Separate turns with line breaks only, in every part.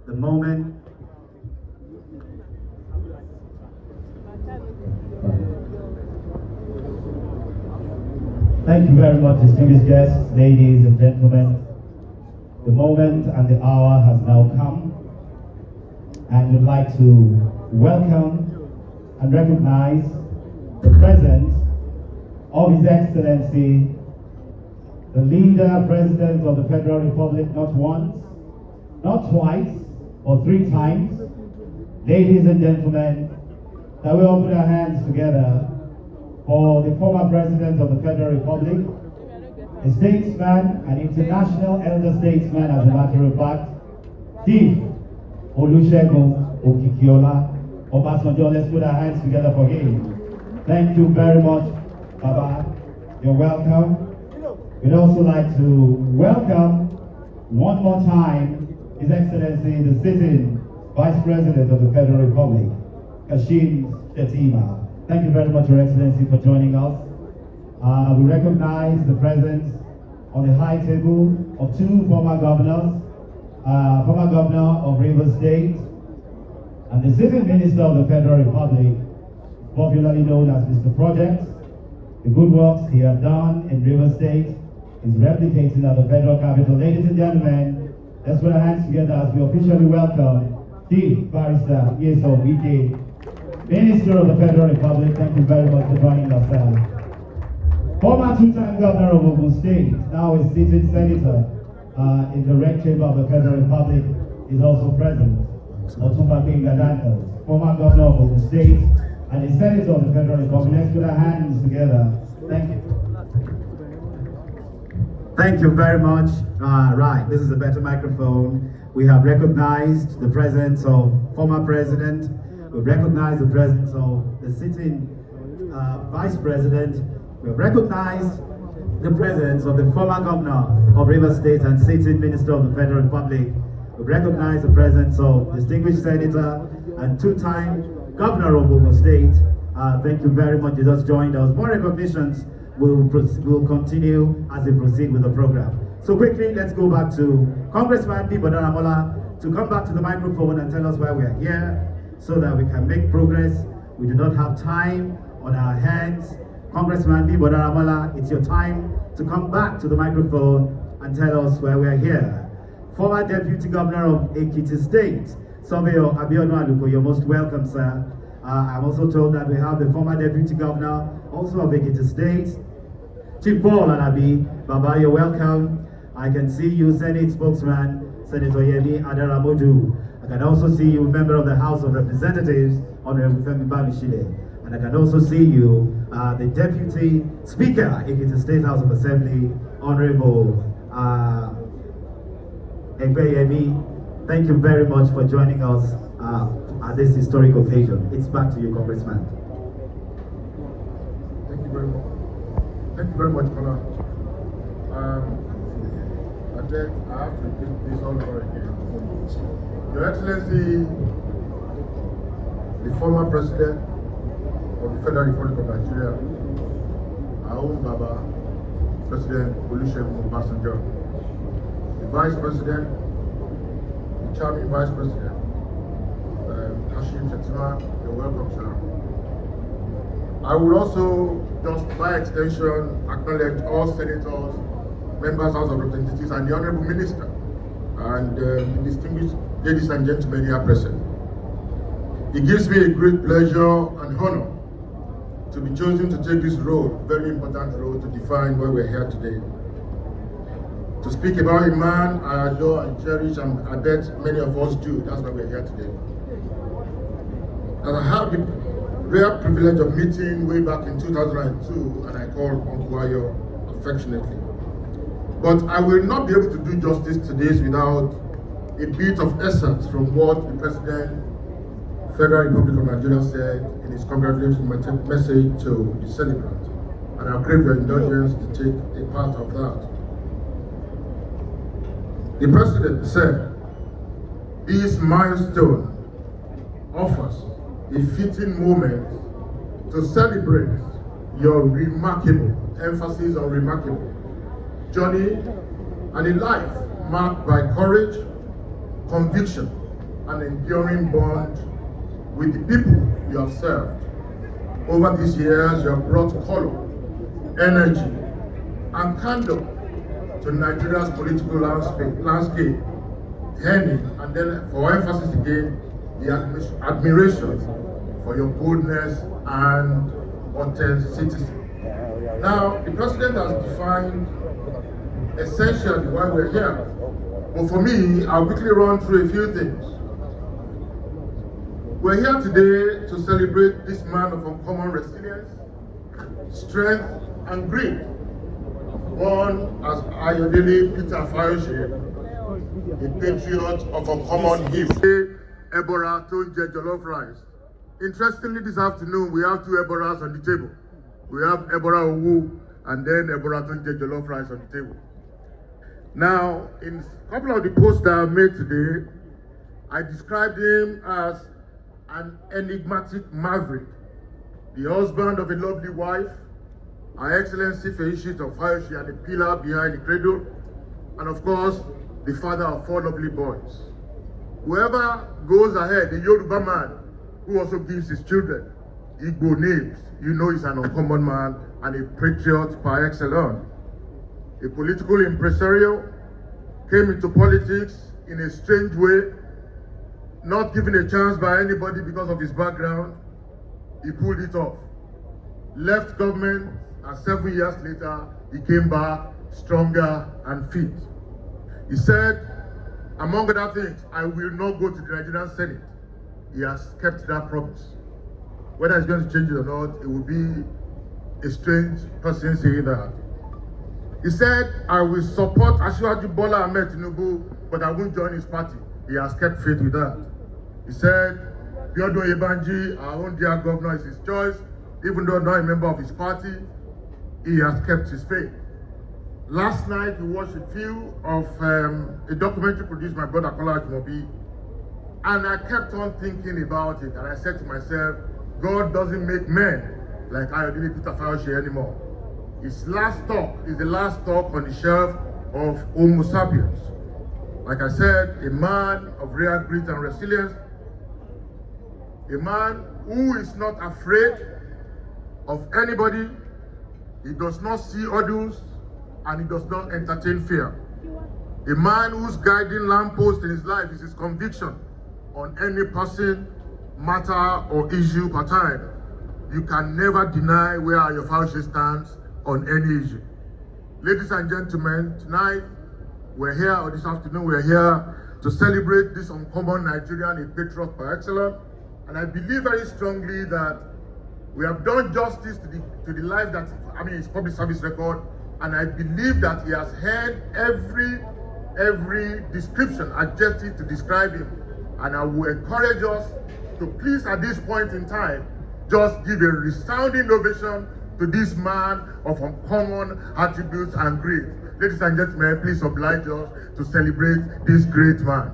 the moment.
Thank you very much, distinguished guests, ladies and gentlemen. The moment and the hour has now come, and we'd like to welcome and recognize the presence of His Excellency, the leader, President of the Federal Republic, not once, not twice, or 3 times. Ladies and gentlemen, that we all put our hands together for the former President of the Federal Republic, a statesman, an international elder statesman, as a matter of fact, Chief Olusegun Okikiola Obasanjo. Let's put our hands together for him. Thank you very much, Baba. You're welcome. We'd also like to welcome one more time His Excellency, the sitting Vice President of the Federal Republic, Shettima. Thank you very much, Your Excellency, for joining us. We recognize the presence on the high table of 2 former governors, former governor of Rivers State, and the sitting Minister of the Federal Republic, popularly known as Mr. Project. The good works he has done in Rivers State is replicated at the federal capital. Ladies and gentlemen, let's put our hands together as we officially welcome Chief Barrister Yeso Wike, Minister of the Federal Republic. Thank you very much for joining us. Former 2-time Governor of Ogun State, now a sitting Senator in the Red Chamber of the Federal Republic, is also present. Otunba Gbenga, former Governor of Ogun State and a Senator of the Federal Republic. Let's put our hands together. Thank you.
Thank you very much. Right, this is a better microphone. We have recognized the presence of former President. We recognize the presence of the sitting Vice President. We recognize the presence of the former Governor of Rivers State and sitting Minister of the Federal Republic. We recognize the presence of distinguished Senator and 2-time Governor of Ogun State. Thank you very much. You just joined us. More recognitions will continue as we proceed with the program. So quickly, let's go back to Congressman Bibo Daramola to come back to the microphone and tell us why we are here, so that we can make progress. We do not have time on our hands. Congressman Bibo Daramola, it's your time to come back to the microphone and tell us why we are here. Former Deputy Governor of Ekiti State, Surveyor Abiodun Aluko, you're most welcome, sir. I'm also told that we have the former Deputy Governor, also of Ekiti State, Chief Paul Alabi. Baba, you're welcome. I can see you, Senate spokesman, Senator Yemi Adaramodu. I can also see you, member of the House of Representatives, Honorable Femi Bamishile. And I can also see you, the Deputy Speaker, Ekiti State House of Assembly, Honorable Egbeyemi. Thank you very much for joining us at this historic occasion. It's back to you, Congressman.
Thank you very much. Thank you very much, Kona. I have to take this all over again. Your Excellency, the former President of the Federal Republic of Nigeria, our own Baba, President Olusegun Obasanjo, the Vice President, the charming Vice President, Shettima, you're welcome, sir. I will also, just by extension, acknowledge all senators, members of the House of Representatives, and the Honorable Minister, and the distinguished ladies and gentlemen here present. It gives me a great pleasure and honor to be chosen to take this role, very important role, to define why we're here today. To speak about a man I adore and cherish, and I bet many of us do. That's why we're here today. And I have the rare privilege of meeting way back in 2002, and I call Uncle Ayo affectionately. But I will not be able to do justice to this without a bit of essence from what the President, Federal Republic of Nigeria, said in his congratulatory message to the celebrant. And I'll crave your indulgence to take a part of that. The President said, this milestone offers a fitting moment to celebrate your remarkable, emphasis on remarkable, journey and a life marked by courage, conviction, an enduring bond with the people you have served. Over these years, you have brought color, energy, and candor to Nigeria's political landscape, and then for emphasis again, the admiration for your boldness and authenticity. Now, the president has defined essentially why we're here. But for me, I'll quickly run through a few things. We're here today to celebrate this man of uncommon resilience, strength, and grit. Born as Ayo Fayose, a patriot of uncommon history, Ebora Tonje Jollof Rice. Interestingly, this afternoon we have two Eboras on the table. We have Ebora Owu and then Ebora Tonje Jollof Rice on the table. Now, in a couple of the posts that I made today, I described him as an enigmatic maverick, the husband of a lovely wife, Her Excellency Fayose Fayose, and a pillar behind the cradle, and of course, the father of 4 lovely boys. Whoever goes ahead, the Yoruba man, who also gives his children Igbo names, you know he's an uncommon man and a patriot par excellence. A political impresario, came into politics in a strange way, not given a chance by anybody because of his background. He pulled it off. Left government, and 7 years later, he came back stronger and fit. He said, among other things, I will not go to the Nigerian Senate. He has kept that promise. Whether he's going to change it or not, it will be a strange person saying that. He said, I will support Asiwaju Bola Ahmed Tinubu, but I won't join his party. He has kept faith with that. He said, Biodun Oyebanji, our own dear governor, is his choice. Even though not a member of his party, he has kept his faith. Last night, we watched a few of a documentary produced by my brother Kola Ajimobi, and I kept on thinking about it, and I said to myself, God doesn't make men like Ayo Fayose anymore. His last talk is the last talk on the shelf of Homo sapiens. Like I said, a man of real grit and resilience, a man who is not afraid of anybody, he does not see others, and he does not entertain fear. A man whose guiding lamppost in his life is his conviction on any person, matter, or issue per time. You can never deny where Ayo Fayose stands on any issue. Ladies and gentlemen, tonight we're here, or this afternoon we're here to celebrate this uncommon Nigerian, a patriot par excellence. And I believe very strongly that we have done justice to the life that, his public service record, and I believe that he has heard every description, adjective to describe him. And I will encourage us to please, at this point in time, just give a resounding ovation to this man of uncommon attributes and grit. Ladies and gentlemen, please oblige us to celebrate this great man.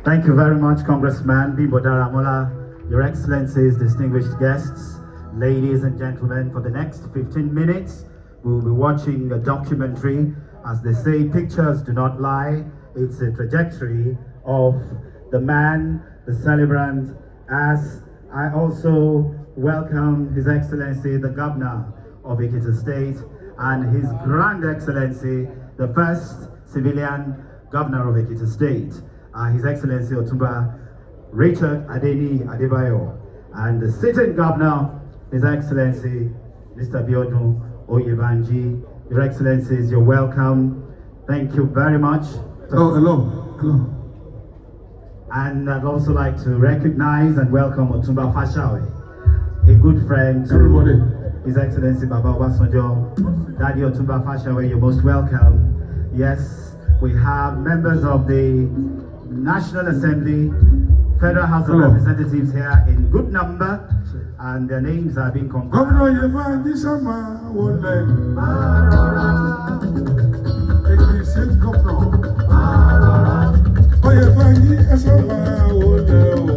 Thank you very much, Congressman Bimbo Daramola, Your Excellencies, distinguished guests, ladies and gentlemen. For the next 15 minutes, we'll be watching a documentary. As they say, pictures do not lie. It's a trajectory of the man, the celebrant, as I also welcome His Excellency, the Governor of Ekiti State, and His Grand Excellency, the first civilian Governor of Ekiti State, His Excellency Otunba Richard Adeni Adebayo, and the sitting Governor, His Excellency Mr. Biodun Oyebanji. Your Excellencies, you're welcome. Thank you very much.
Hello.
And I'd also like to recognize and welcome Otunba Fashawe, a good friend to
Everybody.
His Excellency Baba Obasanjo. Daddy Otunba Fashawe, you're most welcome. Yes, we have members of the National Assembly, Federal House of Representatives here in good number, and their names are being compiled.
Governor Yevanji Sama Wole. Ekiti State Governor. Yevanji Sama Wole.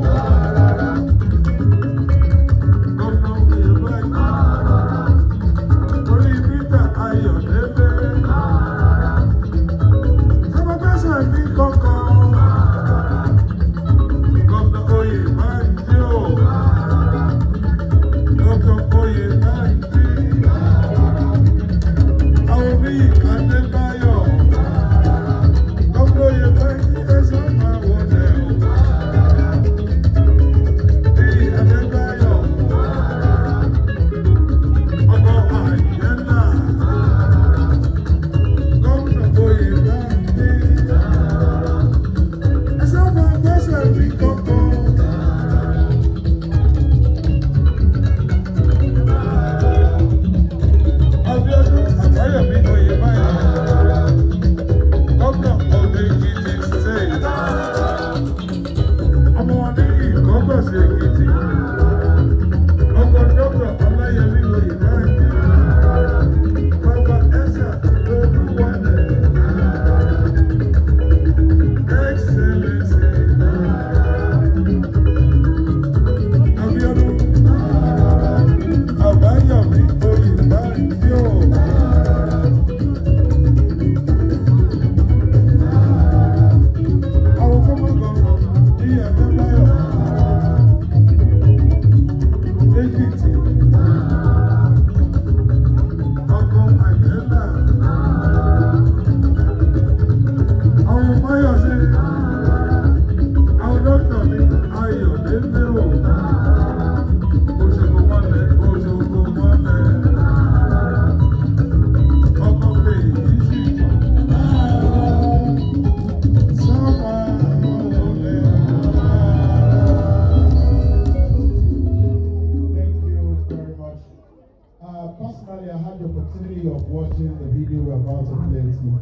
had the opportunity of watching the video we're about to play too.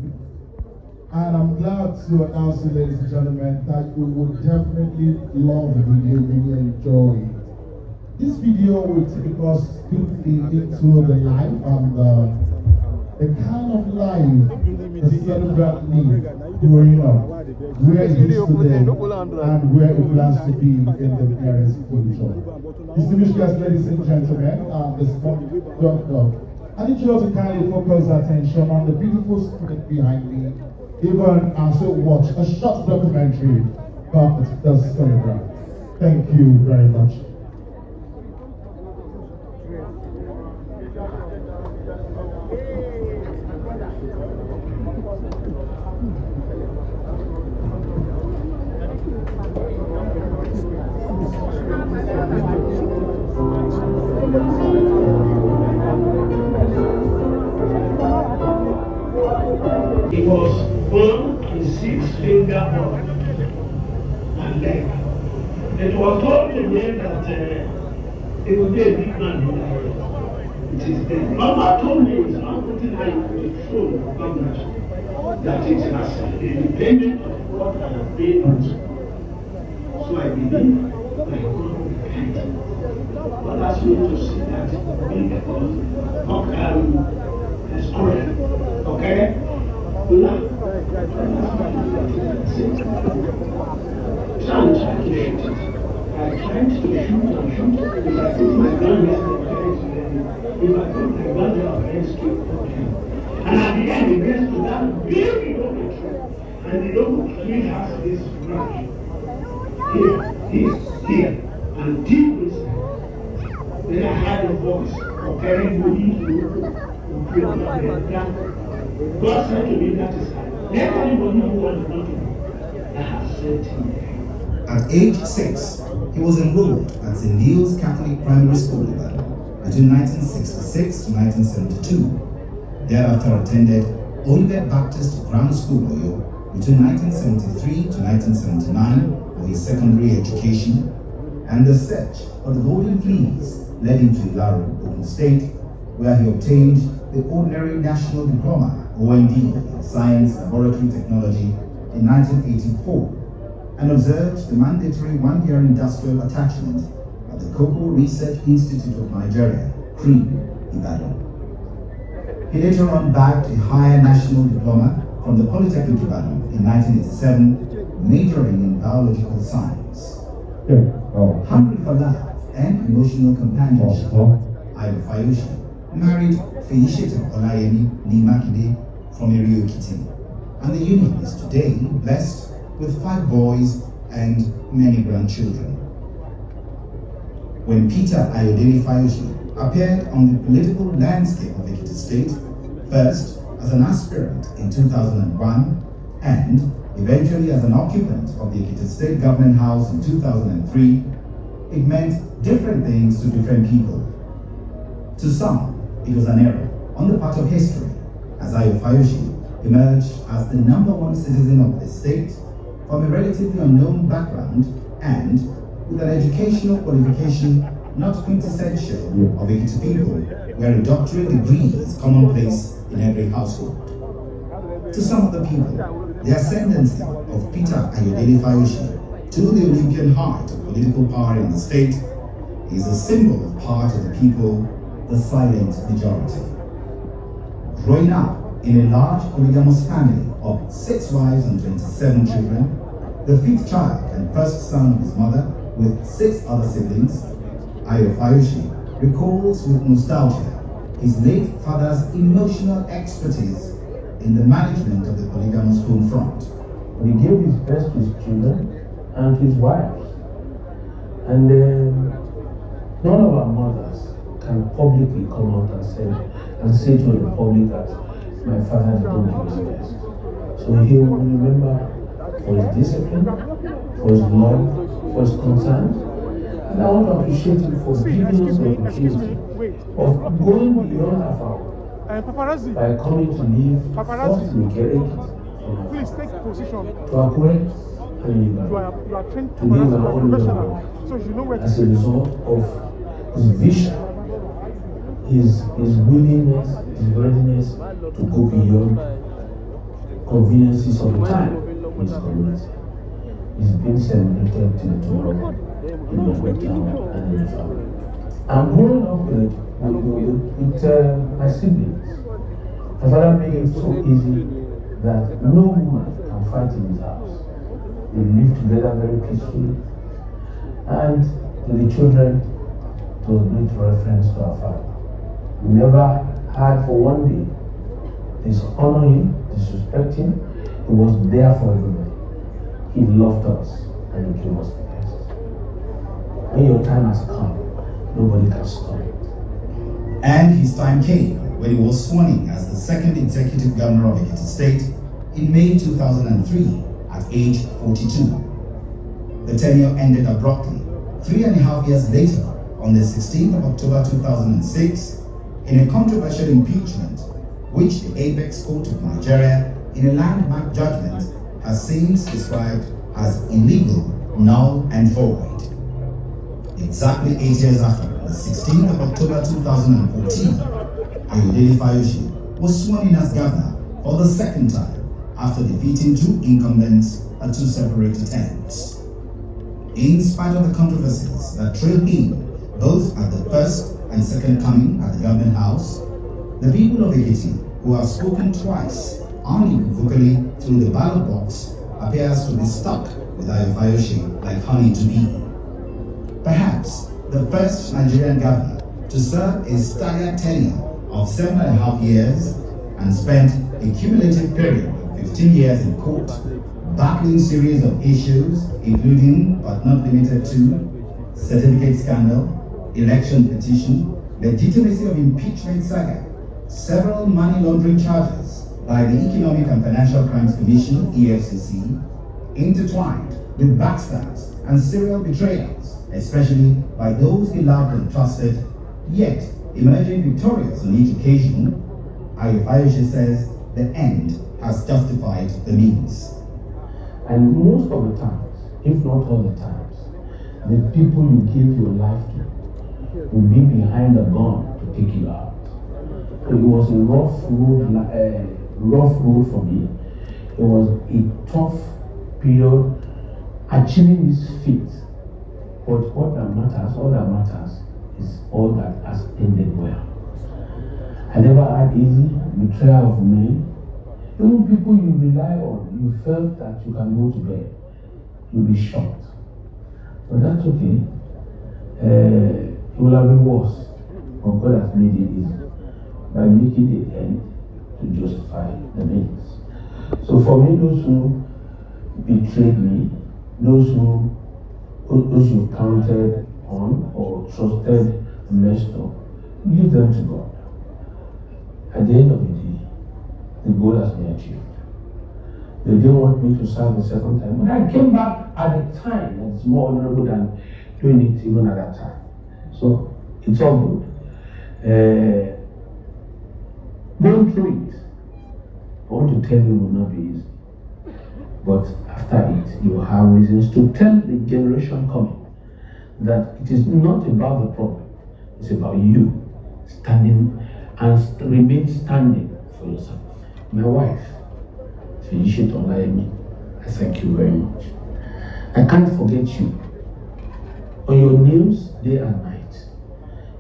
And I'm glad to announce to you, ladies and gentlemen, that you would definitely love the video, you will enjoy it. This video will take us deeply into the life and the kind of life the celebrant lived growing up, where he is today, and where he plans to be in the nearest future. Distinguished guests, ladies and gentlemen, the sponsor, I need you all to kindly focus attention on the beautiful student behind me, even as we watch a short documentary about the celebrant. Thank you very much.
He was born with 6 fingers and leg. It was told to him that he would be a big man in life. It is dead. Mama told me it's not putting her in the throne of government, that it has independent of what I have been on. So I believe my God will guide him. God asked me to see that being is correct. Okay? Now, so I'm trying to shoot it. I tried to shoot and shoot. If I put my gun here, the parents will if I put my gun there, the parents keep talking. And at the end, it gets to that big open tree. And the open tree has this branch. Here, and deep inside. Then I heard a voice comparing me to God said to me, that is let anybody who wants nothing, I have sent him there.
At age 6, he was enrolled at St. Leo's Catholic Primary School between 1966 to 1972. Thereafter attended Olivet Baptist Grammar School Oyo between 1973 to 1979 for his secondary education, and the search for the Golden Fleece led him to Ilaro, Ogun State, where he obtained the Ordinary National Diploma, OND, in Science Laboratory Technology in 1984, and observed the mandatory one-year industrial attachment at the Cocoa Research Institute of Nigeria, CREAM, Ibadan. He later on bagged a higher national diploma from the Polytechnic Ibadan in 1987, majoring in biological science. Hungry for love and emotional companionship, Ayo Fayose married Shettima Obasanj from Eri Ekiti, and the union is today blessed with 5 boys and many grandchildren. When Peter Ayo Fayose appeared on the political landscape of Ekiti State, first as an aspirant in 2001 and eventually as an occupant of the Ekiti State Government House in 2003, it meant different things to different people. To some, it was an error on the part of history, as Ayo Fayose emerged as the #1 citizen of the state from a relatively unknown background and with an educational qualification not quintessential of Ekiti people, where a doctorate degree is commonplace in every household. To some of the people, the ascendancy of Peter Ayo Fayose to the Olympian height of political power in the state is a symbol of part of the people, the silent majority. Growing up in a large polygamous family of 6 wives and 27 children, the 5th child and first son of his mother with 6 other siblings, Ayo Fayose recalls with nostalgia his late father's emotional expertise in the management of the polygamous home front.
He gave his best to his children and to his wives. And none of our mothers can publicly come out and say to the public that my father didn't do his best. So he will remember for his discipline, for his love, for his concern. And I want to appreciate him for giving us the opportunity of going beyond our power by coming to live first in Ekiti,
please take position.
to Akure, and
You are trained
to live an
professional,
honorable
so you know where to
as a result of his vision his willingness, his readiness to go beyond conveniences of the time in his community. He's been celebrated till tomorrow in the hometown and in the family. I'm growing up with my siblings. My father made it so easy that no woman can fight in his house. They live together very peacefully. And to the children, it was great reference to our father. We never had for one day dishonor him, disrespect him. He was there for everybody. He loved us and he gave us the best. When your time has come, nobody can stop it.
And his time came when he was sworn in as the second executive governor of Ekiti State in May 2003 at age 42. The tenure ended abruptly 3.5 years later on the 16th of October 2006 in a controversial impeachment which the Apex Court of Nigeria in a landmark judgment has since described as illegal, null and void. Exactly 8 years after, the 16th of October 2014, Ayo Fayose was sworn in as governor for the second time after defeating two incumbents at two separate attempts. In spite of the controversies that trailed him both at the first and second coming at the government house, the people of Ekiti, who have spoken twice unequivocally through the ballot box, appears to be stuck with Ayo Fayose like honey to bee. Perhaps the first Nigerian governor to serve a staggered tenure of 7.5 years and spent a cumulative period of 15 years in court, battling series of issues including but not limited to certificate scandal, election petition, legitimacy of impeachment saga, several money laundering charges by the Economic and Financial Crimes Commission, EFCC, intertwined with backstabs and serial betrayals, especially by those he loved and trusted, yet emerging victorious on each occasion. Ayo Fayose says the end has justified the means.
And most of the times, if not all the times, the people you give your life to will be behind a gun to take you out. So it was a rough road for me. It was a tough period achieving this feat. But all that matters is all that has ended well. I never had easy betrayal of men. Even people you rely on, you felt that you can go to bed. You'll be shocked. But that's okay. It will have been worse. But God has made it easy by making the end to justify the means. So for me, those who betrayed me, those you counted on or trusted and messed up, leave them to God. At the end of the day, the goal has been achieved. They didn't want me to serve the second time, but I came back at a time that is more honorable than doing it even at that time. So it's all good. Going through it, I want to tell you, it will not be easy. But after it, you will have reasons to tell the generation coming that it is not about the problem, it's about you standing and remain standing for yourself. My wife, Shettima Obasanj, I thank you very much. I can't forget you. On your news, day and night,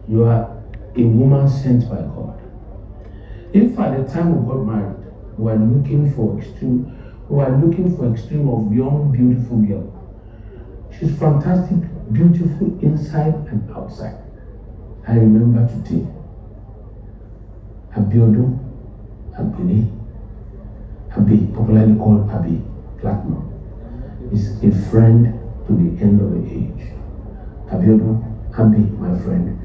you are a woman sent by God. If at the time we got married, we were looking for extreme of young, beautiful girl. She's fantastic, beautiful inside and outside. I remember today, Abiodun, Abi, popularly called Abi, Platinum, is a friend to the end of the age. Abiodun, Abi, my friend,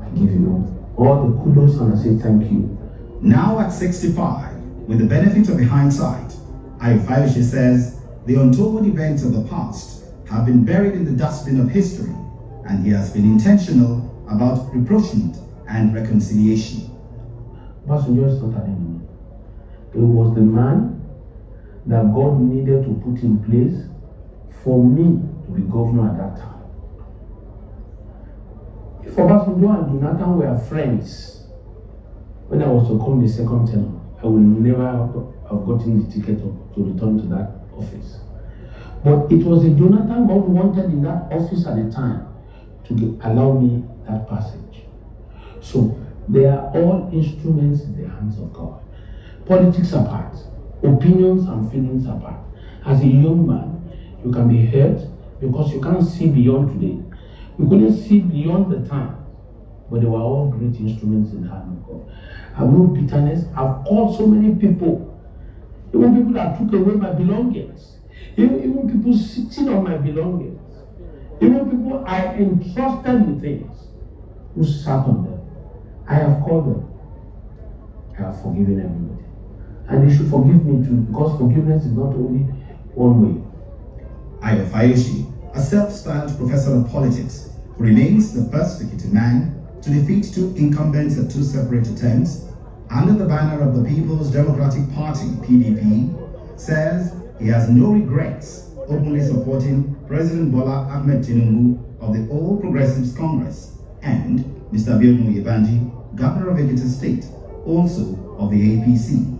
I give you all the kudos and I say thank you.
Now at 65, with the benefit of the hindsight, Ayo Fayose says the untold events of the past have been buried in the dustbin of history, and he has been intentional about rapprochement and reconciliation.
Obasanjo is not an enemy. It was the man that God needed to put in place for me to be governor at that time. If Obasanjo and Jonathan were friends, when I was to come the second term, I would never have gotten the ticket to return to that office. But it was the Jonathan God wanted in that office at the time to allow me that passage. So they are all instruments in the hands of God. Politics apart, opinions and feelings apart. As a young man, you can be hurt because you can't see beyond today. You couldn't see beyond the time, but they were all great instruments in the hand of God. I have no bitterness. I've called so many people, even people that took away my belongings, even people sitting on my belongings, even people I entrusted with things, who sat on them. I have called them. I have forgiven everybody. And they should forgive me too, because forgiveness is not only one way.
Ayo Fayose, a self-styled professor of politics, who remains the first Ekiti man to defeat two incumbents at two separate attempts, under the banner of the People's Democratic Party, PDP, says he has no regrets openly supporting President Bola Ahmed Tinubu of the All Progressives Congress and Mr. Ayo Fayose, Governor of Ekiti State, also of the APC.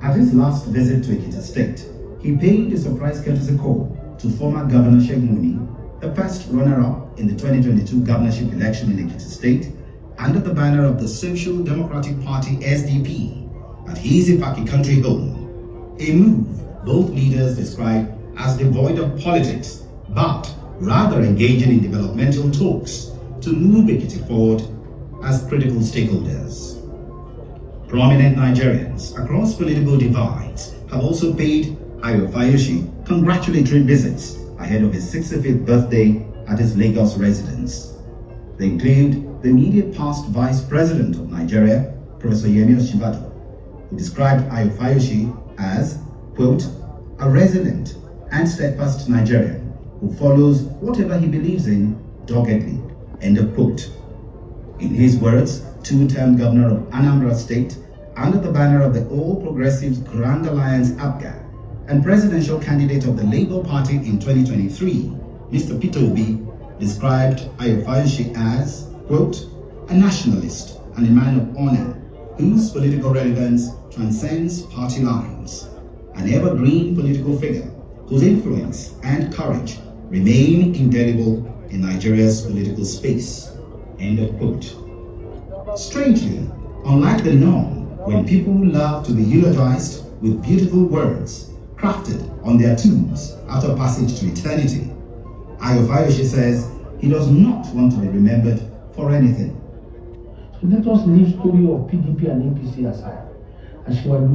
At his last visit to Ekiti State, he paid a surprise courtesy call to former Governor Shegun, the first runner-up in the 2022 governorship election in Ekiti State, under the banner of the Social Democratic Party SDP, at his Ifaki country home. A move both leaders described as devoid of politics, but rather engaging in developmental talks to move Ekiti forward as critical stakeholders. Prominent Nigerians across political divides have also paid Ayo Fayose congratulatory visits ahead of his 65th birthday at his Lagos residence. They include the immediate past Vice President of Nigeria, Professor Yemi Osinbajo, who described Ayo Fayose as, quote, a resilient and steadfast Nigerian who follows whatever he believes in doggedly, end of quote. In his words, two-term governor of Anambra State, under the banner of the All Progressives Grand Alliance APGA, and presidential candidate of the Labour Party in 2023, Mr. Peter Obi, described Ayo Fayose as, quote, a nationalist and a man of honor whose political relevance transcends party lines, an evergreen political figure whose influence and courage remain indelible in Nigeria's political space, end of quote. Strangely, unlike the norm, when people love to be eulogized with beautiful words crafted on their tombs after passage to eternity, Ayo Fayose says he does not want to be remembered for anything.
So let us leave story of PDP and APC aside. Actually,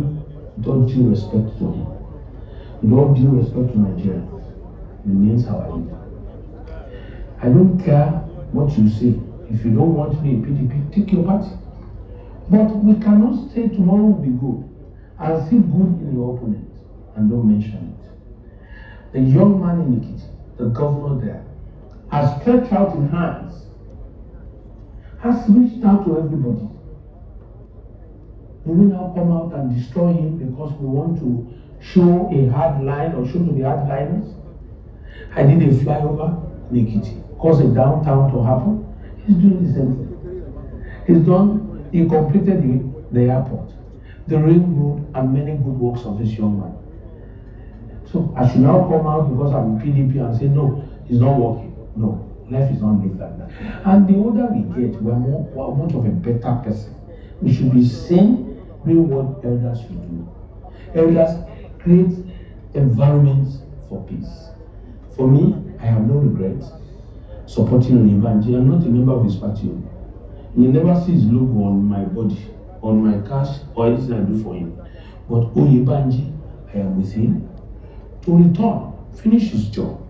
with all due respect to him, with all due respect to Nigeria, remains our leader. I don't care what you say. If you don't want me in PDP, take your party. But we cannot say tomorrow will be good and see good in your opponent and don't mention it. The young man in Ekiti, the governor there, has stretched out his hands, has reached out to everybody. We will now come out and destroy him because we want to show a hard line or show to the hardliners. I did a flyover in Ekiti, caused a downtown to happen. He's doing the same thing. He completed the airport, the ring road, and many good works of this young man. So I should now come out because I'm in PDP and say, no, it's not working. No, life is not lived like that. And the older we get, we're much of a better person. We should be seen doing what elders should do. Elders create environments for peace. For me, I have no regrets supporting Onibanji. I'm not a member of his party. You never see his logo on my body, on my cash, or anything I do for him. But Onibanji, I am with him to return, finish his job.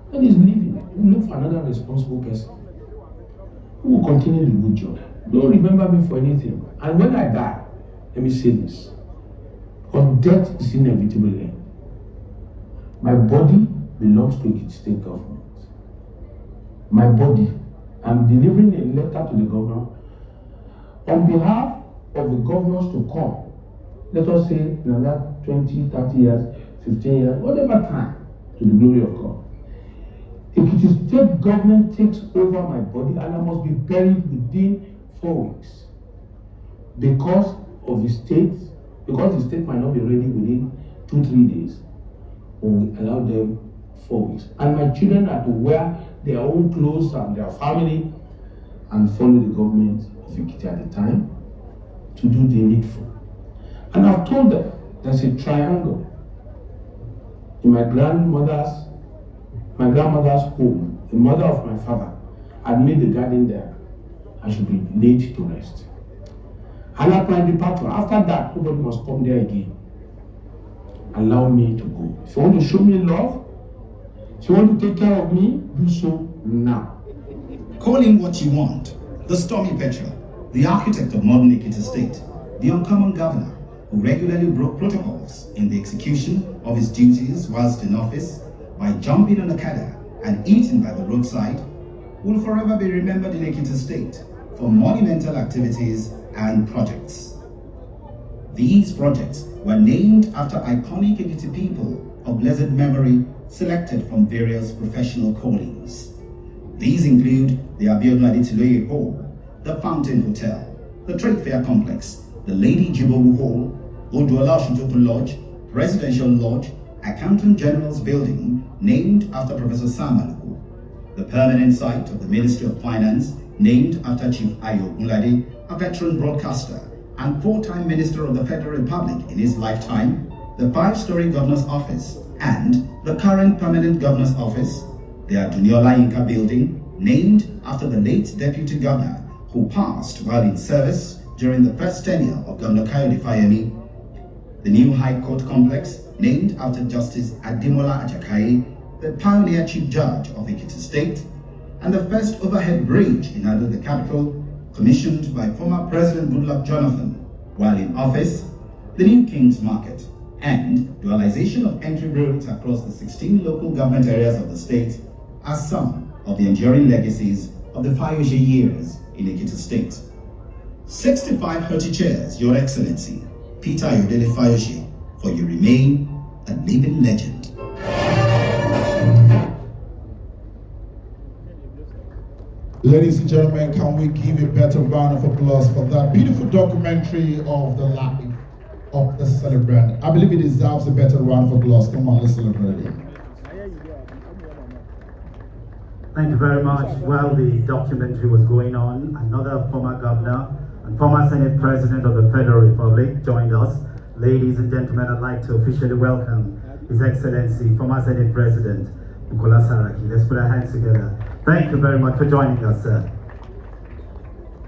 When he's leaving, we'll look for another responsible person who will continue the good job. Don't remember me for anything. And when I die, let me say this. Because death is inevitable end. My body belongs to the state government. My body, I'm delivering a letter to the governor on behalf of the governors to come. Let us say in another 20, 30 years, 15 years, whatever time, to the glory of God. Ekiti state government takes over my body and I must be buried within 4 weeks. Because the state might not be ready within 2-3 days, we allow them 4 weeks. And my children are to wear their own clothes and their family and follow the government of Ekiti at the time to do the needful. And I've told them there's a triangle in my grandmother's home. The mother of my father had made the garden there and should be laid to rest. And at my departure, after that, nobody must come there again. Allow me to go. If you want to show me love, if you want to take care of me, do so now.
Call him what you want. The stormy petrel, the architect of modern Ekiti State, the uncommon governor who regularly broke protocols in the execution of his duties whilst in office by jumping on a cadre and eating by the roadside, will forever be remembered in Ekiti State for monumental activities and projects. These projects were named after iconic Ekiti people of blessed memory selected from various professional callings. These include the Abiodun Adetiloye Hall, the Fountain Hotel, the Trade Fair Complex, the Lady Jibowu Hall, Oduola Oshuntoku Lodge, Presidential Lodge, Accountant General's Building, named after Professor Sam Aluko, the permanent site of the Ministry of Finance, named after Chief Ayo Fayose, a veteran broadcaster and 4-time Minister of the Federal Republic in his lifetime, the 5-story Governor's Office, and the current permanent Governor's Office, the Aduniola Inca Building, named after the late Deputy Governor who passed while in service during the first tenure of Governor Kayode Fayemi, the new High Court Complex, named after Justice Ademola Ajakaye, the pioneer Chief Judge of Ekiti State, and the first overhead bridge in Ado, the capital, commissioned by former President Goodluck Jonathan while in office, the new King's Market, and dualization of entry roads across the 16 local government areas of the state are some of the enduring legacies of the Fayose years in Ekiti State. 65 hearty cheers, Your Excellency, Peter Ayodele Fayose, for you remain a living legend.
Ladies and gentlemen, can we give a better round of applause for that beautiful documentary of the life of the celebrant? I believe it deserves a better round of applause. Come on, let's celebrate it.
Thank you very much. While the documentary was going on, another former governor and former Senate President of the Federal Republic joined us. Ladies and gentlemen, I'd like to officially welcome His Excellency, former Senate President Bukola Saraki. Let's put our hands together. Thank you very much for joining us, sir.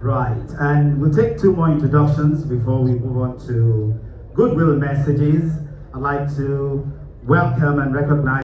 Right, and we'll take 2 more introductions before we move on to goodwill messages. I'd like to welcome and recognize